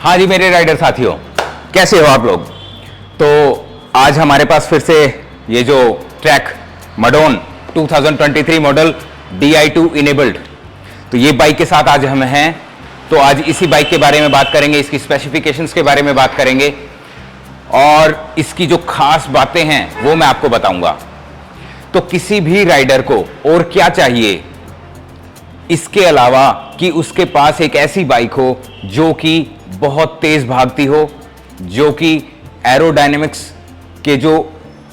हाँ जी मेरे राइडर साथियों, कैसे हो आप लोग। तो आज हमारे पास फिर से ये जो ट्रैक मडोन 2023 मॉडल Di2 इनेबल्ड, तो ये बाइक के साथ आज हम हैं। तो आज इसी बाइक के बारे में बात करेंगे, इसकी स्पेसिफिकेशंस के बारे में बात करेंगे और इसकी जो खास बातें हैं वो मैं आपको बताऊंगा। तो किसी भी राइडर को और क्या चाहिए इसके अलावा कि उसके पास एक ऐसी बाइक हो जो कि बहुत तेज भागती हो, जो कि एरोडायनेमिक्स के जो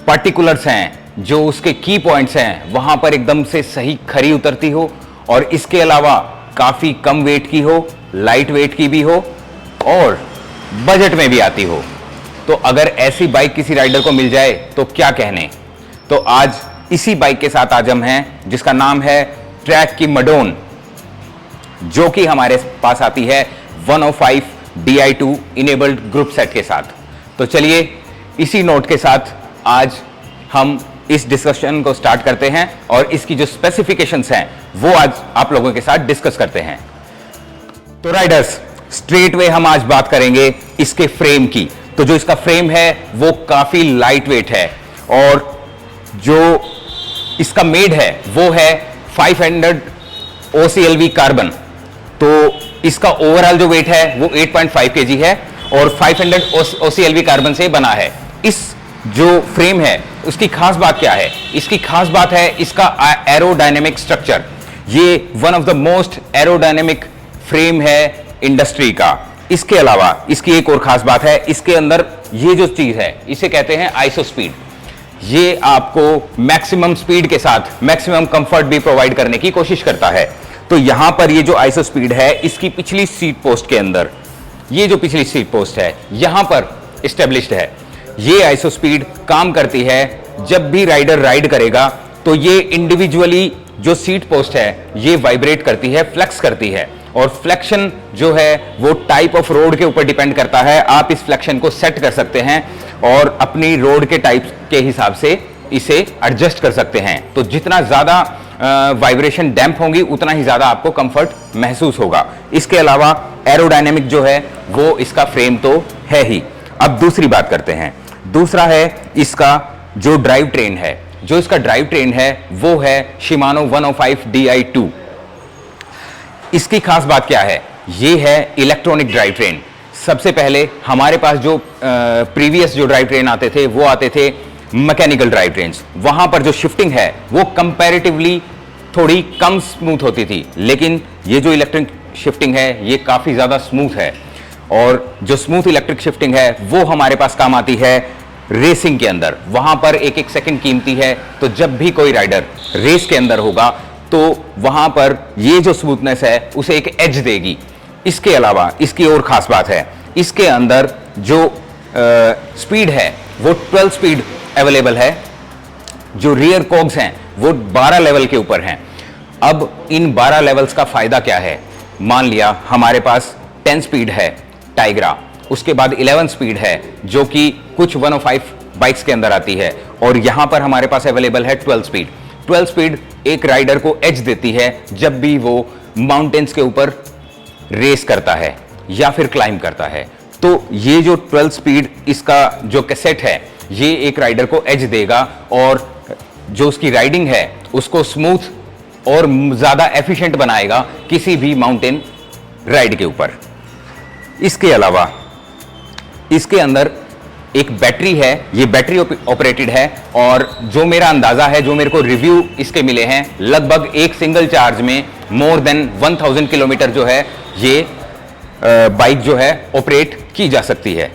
पार्टिकुलर्स हैं, जो उसके की पॉइंट्स हैं, वहां पर एकदम से सही खरी उतरती हो और इसके अलावा काफी कम वेट की हो, लाइट वेट की भी हो और बजट में भी आती हो। तो अगर ऐसी बाइक किसी राइडर को मिल जाए तो क्या कहने। तो आज इसी बाइक के साथ आज हम हैं जिसका नाम है ट्रैक की मडोन, जो कि हमारे पास आती है 105 Di2 इनेबल्ड ग्रुप सेट के साथ। तो चलिए इसी नोट के साथ आज हम इस डिस्कशन को स्टार्ट करते हैं और इसकी जो स्पेसिफिकेशंस हैं वो आज आप लोगों के साथ डिस्कस करते हैं। तो राइडर्स, स्ट्रेट वे हम आज बात करेंगे इसके फ्रेम की। तो जो इसका फ्रेम है वो काफी लाइट वेट है और जो इसका मेड है वो है 500 OCLV कार्बन। तो इसका ओवरऑल जो वेट है वो 8.5 kg है और 500 OCLV कार्बन से बना है। इस जो फ्रेम है उसकी खास बात क्या है? इसकी खास बात है इसका एरोडायनेमिक स्ट्रक्चर। ये one of the most aerodynamic frame है इंडस्ट्री का। इसके अलावा इसकी एक और खास बात है, इसके अंदर ये जो चीज है इसे कहते हैं आइसो स्पीड। ये आपको मैक्सिमम स्पीड के साथ मैक्सिमम कंफर्ट भी प्रोवाइड करने की कोशिश करता है। तो यहां पर ये जो आइसो स्पीड है इसकी पिछली सीट पोस्ट के अंदर, ये जो पिछली सीट पोस्ट है यहां पर एस्टेब्लिश्ड है। ये आइसो स्पीड काम करती है जब भी राइडर राइड करेगा तो ये इंडिविजुअली जो सीट पोस्ट है ये वाइब्रेट करती है, फ्लेक्स करती है और फ्लेक्शन जो है वो टाइप ऑफ रोड के ऊपर डिपेंड करता है। आप इस फ्लेक्शन को सेट कर सकते हैं और अपनी रोड के टाइप के हिसाब से इसे एडजस्ट कर सकते हैं। तो जितना ज्यादा वाइब्रेशन डैम्प होंगी उतना ही ज्यादा आपको कंफर्ट महसूस होगा। इसके अलावा एरोडायनेमिक जो है वो इसका फ्रेम तो है ही। अब दूसरी बात करते हैं। दूसरा है इसका जो ड्राइव ट्रेन है। जो इसका ड्राइव ट्रेन है वो है शिमानो 105 Di2। इसकी खास बात क्या है? ये है इलेक्ट्रॉनिक ड्राइव ट्रेन। सबसे पहले हमारे पास जो प्रीवियस जो ड्राइव ट्रेन आते थे वो आते थे मैकेनिकल ड्राइव ट्रेन्स। वहां पर जो शिफ्टिंग है वो कंपैरेटिवली थोड़ी कम स्मूथ होती थी, लेकिन ये जो इलेक्ट्रिक शिफ्टिंग है ये काफी ज्यादा स्मूथ है और जो स्मूथ इलेक्ट्रिक शिफ्टिंग है वो हमारे पास काम आती है रेसिंग के अंदर। वहां पर एक एक सेकंड कीमती है, तो जब भी कोई राइडर रेस के अंदर होगा तो वहां पर ये जो स्मूथनेस है उसे एक एज देगी। इसके अलावा इसकी और खास बात है, इसके अंदर जो स्पीड है वो 12 स्पीड अवेलेबल है। जो रियर कॉग्स हैं वो 12 लेवल के ऊपर हैं। अब इन 12 लेवल्स का फायदा क्या है? मान लिया हमारे पास 10 स्पीड है टाइग्रा, उसके बाद 11 स्पीड है जो कि कुछ 105 बाइक्स के अंदर आती है और यहां पर हमारे पास अवेलेबल है 12 स्पीड। 12 स्पीड एक राइडर को एज देती है जब भी वो माउंटेन्स के ऊपर रेस करता है या फिर क्लाइंब करता है। तो ये जो 12 स्पीड इसका जो कैसेट है ये एक राइडर को एज देगा और जो उसकी राइडिंग है उसको स्मूथ और ज्यादा एफिशिएंट बनाएगा किसी भी माउंटेन राइड के ऊपर। इसके अलावा इसके अंदर एक बैटरी है, ये बैटरी ऑपरेटेड है और जो मेरा अंदाजा है, जो मेरे को रिव्यू इसके मिले हैं, लगभग एक सिंगल चार्ज में मोर देन 1000 किलोमीटर जो है ये बाइक जो है ऑपरेट की जा सकती है।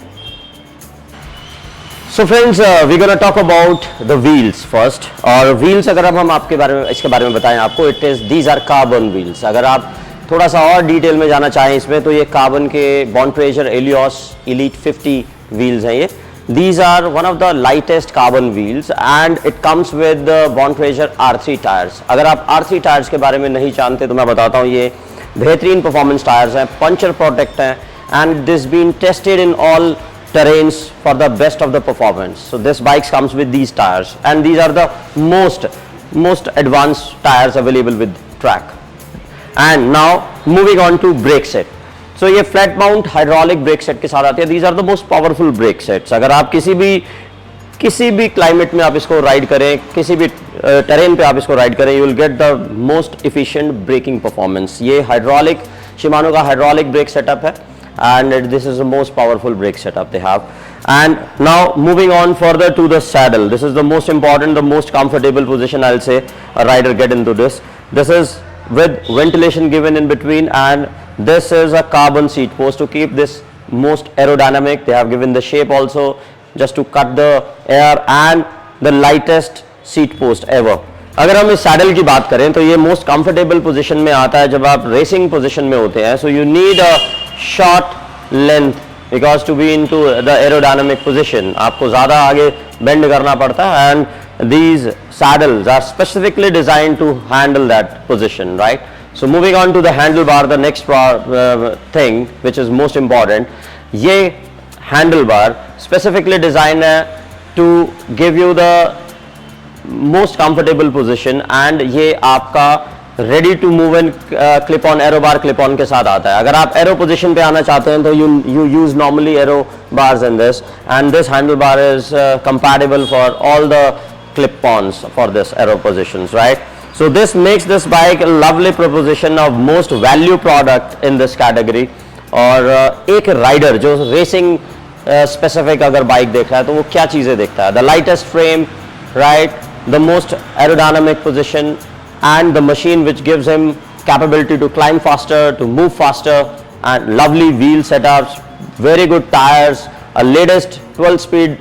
So friends, we're gonna talk about the wheels first. और wheels अगर अब हम आपके बारे में इसके बारे में बताएं आपको, these are carbon wheels। अगर आप थोड़ा सा और डिटेल में जाना चाहें इसमें तो ये कार्बन के Bontrager Helios Elite 50 wheels हैं ये। These are one of the lightest carbon wheels and it comes with the Bontrager R3 tires। अगर आप R3 tires के बारे में नहीं जानते तो मैं बताता हूँ, ये बेहतरीन परफॉर्मेंस टायर्स हैं, पंचर प्रोटेक्ट हैं and this been tested in all terrains for the best of the performance. So this bikes comes with these tires and these are the most advanced tires available with track. And now moving on to brake set. So ये flat mount hydraulic brake set के साथ आते हैं। These are the most powerful brake sets. अगर आप किसी भी climate में आप इसको राइड करें, किसी भी टेरेन पे आप इसको राइड करें, you will get the most efficient braking performance. ये हाइड्रोलिक शिमानो का हाइड्रोलिक ब्रेक सेटअप है and this is the most powerful brake setup they have. And now moving on further to the saddle, this is the most important, the most comfortable position I'll say a rider get into this. This is with ventilation given in between, and this is a carbon seat post to keep this most aerodynamic. They have given the shape also just to cut the air, and the lightest seat post ever. अगर हम इस saddle की बात करें तो ये most comfortable position में आता है जब आप रेसिंग पोजीशन में होते हैं। So you need a short length because to be into the aerodynamic position, आपको ज़्यादा आगे बेंड करना पड़ता है, and these saddles are specifically design to handle that position, right? So moving on to the handlebar, the next thing which is most important, ये handlebar specifically design है to give you the most comfortable position, and ये आपका ready to move and clip on arrow bar clip on के साथ आता है। अगर आप एरो पोजीशन पे आना चाहते हैं तो you use normally aero bars in this, and this handle bar is compatible for all the clip ons for this aero positions, right? So this makes this bike lovely proposition of most value product in this category. और एक rider जो racing specific अगर bike देख रहा है तो वो क्या चीज़ें देखता है? The lightest frame, right? The most aerodynamic position, and the machine which gives him capability to climb faster, to move faster, and lovely wheel setups, very good tires, a latest 12-speed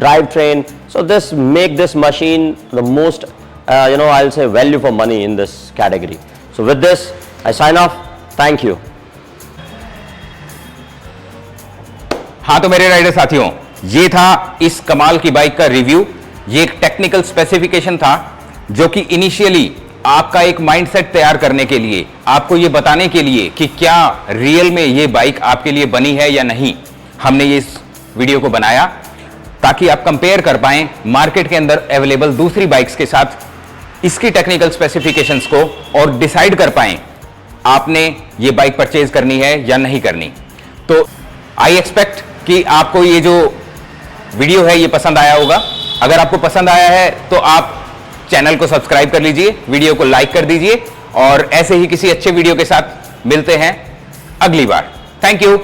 drivetrain. So this make this machine the most, I'll say value for money in this category. So with this, I sign off. Thank you. हाँ तो मेरे rider साथियों, ये था इस कमाल की bike का रिव्यू। ये एक टेक्निकल स्पेसिफिकेशन था जो कि इनिशियली आपका एक माइंडसेट तैयार करने के लिए, आपको ये बताने के लिए कि क्या रियल में ये बाइक आपके लिए बनी है या नहीं, हमने ये इस वीडियो को बनाया ताकि आप कंपेयर कर पाएं मार्केट के अंदर अवेलेबल दूसरी बाइक्स के साथ इसकी टेक्निकल स्पेसिफिकेशंस को, और डिसाइड कर पाएं आपने ये बाइक परचेज करनी है या नहीं करनी। तो आई एक्सपेक्ट कि आपको ये जो वीडियो है ये पसंद आया होगा। अगर आपको पसंद आया है तो आप चैनल को सब्सक्राइब कर लीजिए, वीडियो को लाइक कर दीजिए, और ऐसे ही किसी अच्छे वीडियो के साथ मिलते हैं अगली बार। Thank you.